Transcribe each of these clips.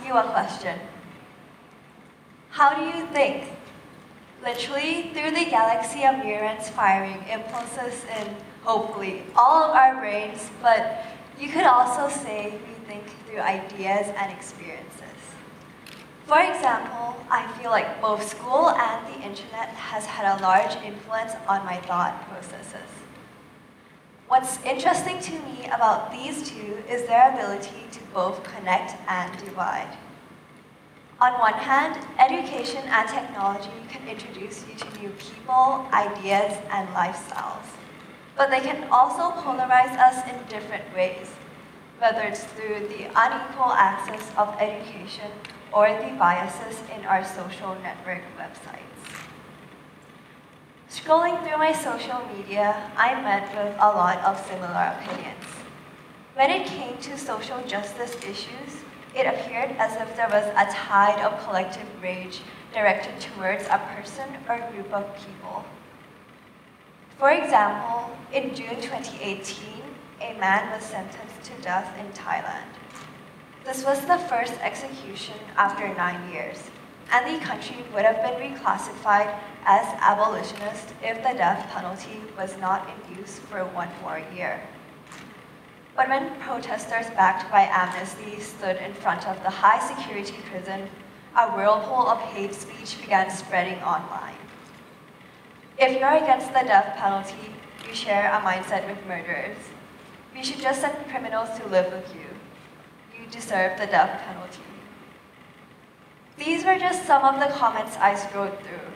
you a question. How do you think? Literally, through the galaxy of neurons firing impulses in, hopefully, all of our brains, but you could also say we think through ideas and experiences. For example, I feel like both school and the internet has had a large influence on my thought processes. What's interesting to me about these two is their ability to both connect and divide. On one hand, education and technology can introduce you to new people, ideas, and lifestyles. But they can also polarize us in different ways, whether it's through the unequal access of education or the biases in our social network websites. Scrolling through my social media, I met with a lot of similar opinions. When it came to social justice issues, it appeared as if there was a tide of collective rage directed towards a person or group of people. For example, in June 2018, a man was sentenced to death in Thailand. This was the first execution after 9 years, and the country would have been reclassified as abolitionist if the death penalty was not in use for 1 more year. But when protesters backed by Amnesty stood in front of the high-security prison, a whirlpool of hate speech began spreading online. If you're against the death penalty, you share a mindset with murderers. We should just send criminals to live with you. You deserve the death penalty. These were just some of the comments I scrolled through,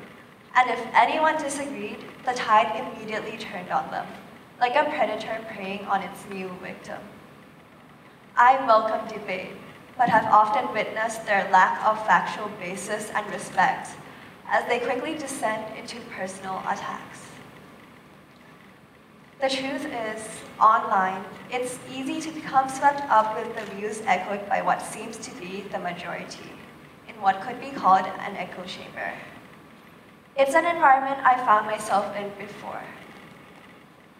and if anyone disagreed, the tide immediately turned on them, like a predator preying on its new victim. I welcome debate, but have often witnessed their lack of factual basis and respect, as they quickly descend into personal attacks. The truth is, online, it's easy to become swept up with the views echoed by what seems to be the majority, in what could be called an echo chamber. It's an environment I found myself in before.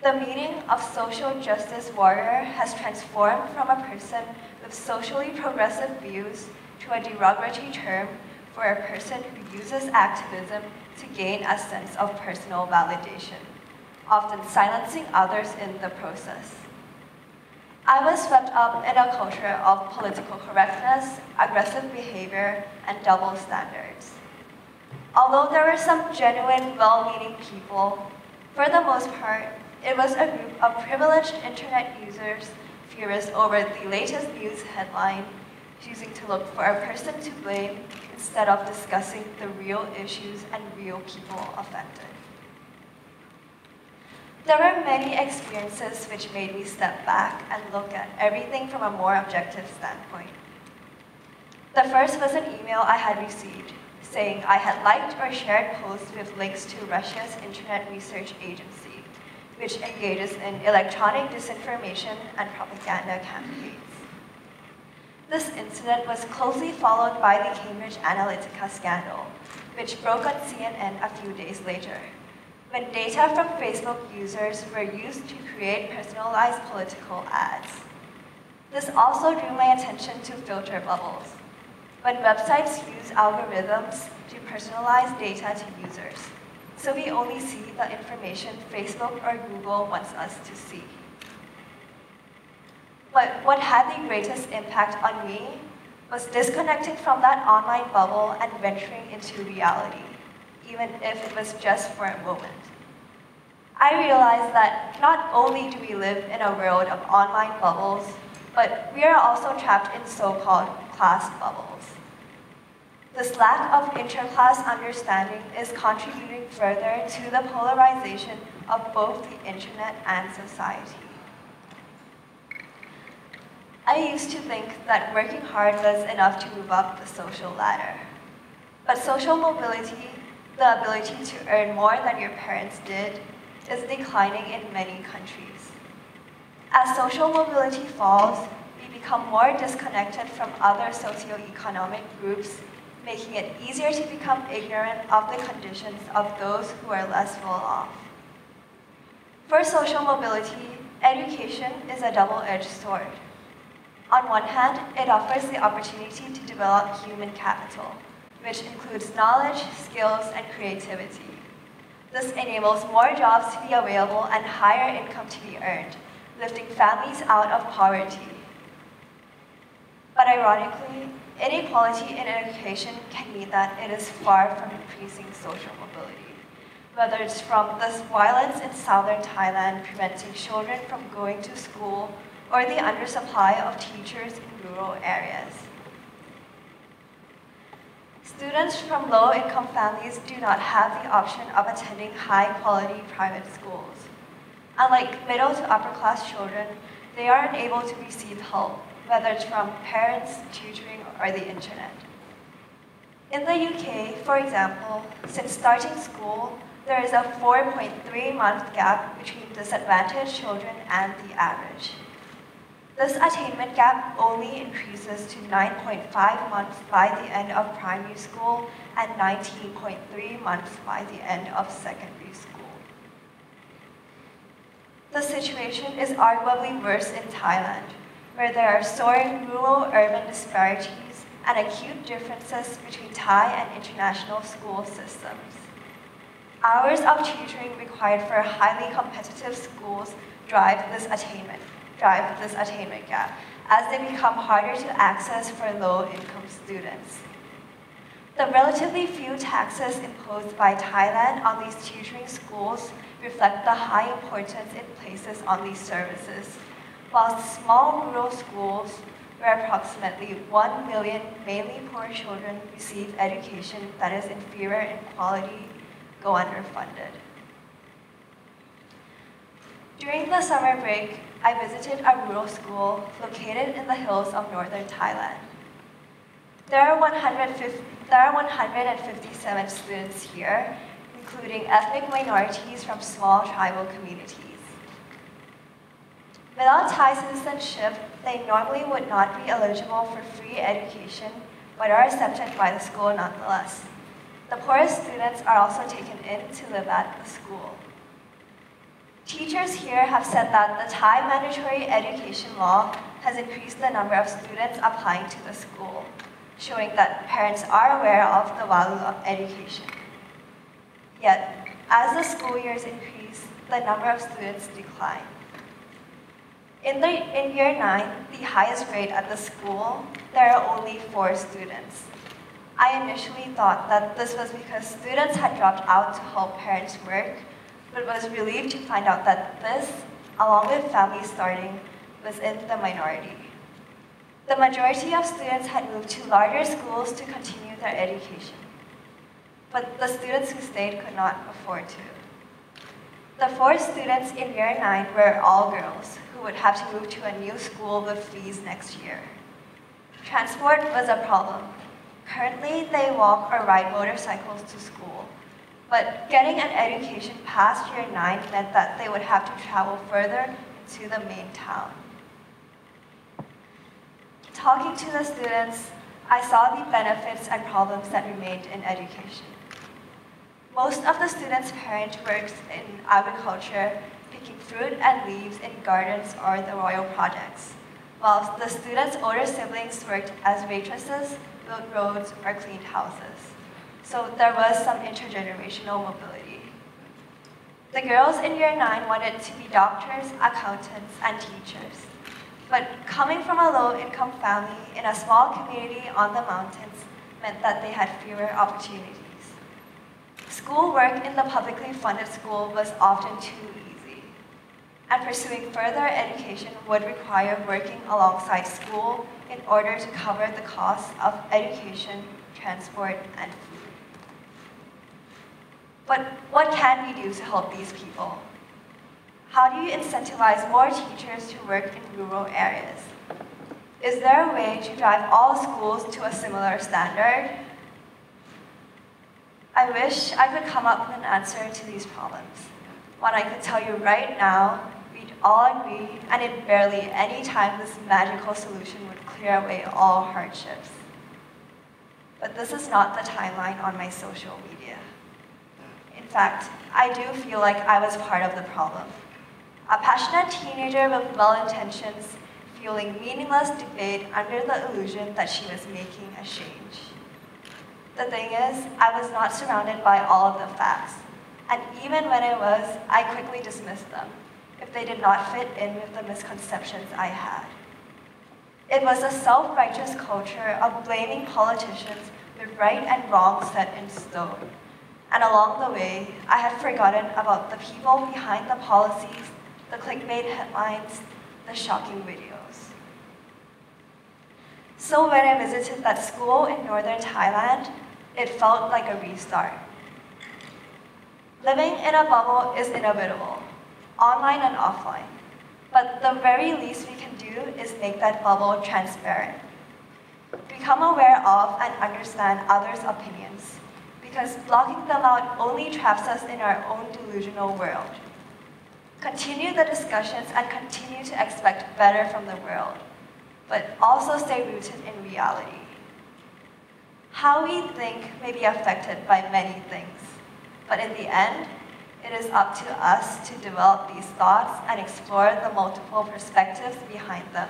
The meaning of social justice warrior has transformed from a person with socially progressive views to a derogatory term for a person who uses activism to gain a sense of personal validation, often silencing others in the process. I was swept up in a culture of political correctness, aggressive behavior, and double standards. Although there were some genuine, well-meaning people, for the most part, it was a group of privileged internet users furious over the latest news headline, choosing to look for a person to blame instead of discussing the real issues and real people affected. There were many experiences which made me step back and look at everything from a more objective standpoint. The first was an email I had received saying I had liked or shared posts with links to Russia's Internet Research Agency, which engages in electronic disinformation and propaganda campaigns. This incident was closely followed by the Cambridge Analytica scandal, which broke on CNN a few days later, when data from Facebook users were used to create personalized political ads. This also drew my attention to filter bubbles, when websites use algorithms to personalize data to users, so we only see the information Facebook or Google wants us to see. But what had the greatest impact on me was disconnecting from that online bubble and venturing into reality, even if it was just for a moment. I realized that not only do we live in a world of online bubbles, but we are also trapped in so-called class bubbles. This lack of interclass understanding is contributing further to the polarization of both the internet and society. I used to think that working hard was enough to move up the social ladder. But social mobility, the ability to earn more than your parents did, is declining in many countries. As social mobility falls, we become more disconnected from other socioeconomic groups, making it easier to become ignorant of the conditions of those who are less well off. For social mobility, education is a double-edged sword. On one hand, it offers the opportunity to develop human capital, which includes knowledge, skills, and creativity. This enables more jobs to be available and higher income to be earned, lifting families out of poverty. But ironically, inequality in education can mean that it is far from increasing social mobility, whether it's from this violence in southern Thailand preventing children from going to school or the undersupply of teachers in rural areas. Students from low-income families do not have the option of attending high-quality private schools. Unlike middle to upper-class children, they are unable to receive help, whether it's from parents, tutoring, or the internet. In the UK, for example, since starting school, there is a 4.3-month gap between disadvantaged children and the average. This attainment gap only increases to 9.5 months by the end of primary school and 19.3 months by the end of secondary school. The situation is arguably worse in Thailand, where there are soaring rural-urban disparities and acute differences between Thai and international school systems. Hours of tutoring required for highly competitive schools drive this attainment gap, as they become harder to access for low-income students. The relatively few taxes imposed by Thailand on these tutoring schools reflect the high importance it places on these services, while small rural schools, where approximately 1 million mainly poor children receive education that is inferior in quality, go underfunded. During the summer break, I visited a rural school located in the hills of northern Thailand. There are 157 students here, including ethnic minorities from small tribal communities. Without Thai citizenship, they normally would not be eligible for free education, but are accepted by the school nonetheless. The poorest students are also taken in to live at the school. Teachers here have said that the Thai mandatory education law has increased the number of students applying to the school, showing that parents are aware of the value of education. Yet, as the school years increase, the number of students decline. In year 9, the highest grade at the school, there are only 4 students. I initially thought that this was because students had dropped out to help parents work, but was relieved to find out that this, along with families starting, was in the minority. The majority of students had moved to larger schools to continue their education, but the students who stayed could not afford to. The 4 students in year 9 were all girls, who would have to move to a new school with fees next year. Transport was a problem. Currently, they walk or ride motorcycles to school. But getting an education past year 9 meant that they would have to travel further to the main town. Talking to the students, I saw the benefits and problems that remained in education. Most of the students' parents worked in agriculture, picking fruit and leaves in gardens or the royal projects, while the students' older siblings worked as waitresses, built roads, or cleaned houses. So there was some intergenerational mobility. The girls in year 9 wanted to be doctors, accountants, and teachers. But coming from a low-income family in a small community on the mountains meant that they had fewer opportunities. Schoolwork in the publicly funded school was often too easy, and pursuing further education would require working alongside school in order to cover the costs of education, transport, and food. But what can we do to help these people? How do you incentivize more teachers to work in rural areas? Is there a way to drive all schools to a similar standard? I wish I could come up with an answer to these problems. One I could tell you right now, we'd all agree, and in barely any time this magical solution would clear away all hardships. But this is not the timeline on my social media. In fact, I do feel like I was part of the problem. A passionate teenager with well-intentions fueling meaningless debate under the illusion that she was making a change. The thing is, I was not surrounded by all of the facts, and even when I was, I quickly dismissed them if they did not fit in with the misconceptions I had. It was a self-righteous culture of blaming politicians with right and wrong set in stone. And along the way, I had forgotten about the people behind the policies, the clickbait headlines, the shocking videos. So when I visited that school in northern Thailand, it felt like a restart. Living in a bubble is inevitable, online and offline. But the very least we can do is make that bubble transparent. Become aware of and understand others' opinions, because blocking them out only traps us in our own delusional world. Continue the discussions and continue to expect better from the world, but also stay rooted in reality. How we think may be affected by many things, but in the end, it is up to us to develop these thoughts and explore the multiple perspectives behind them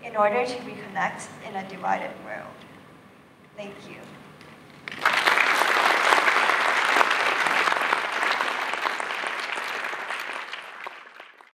in order to reconnect in a divided world. Thank you.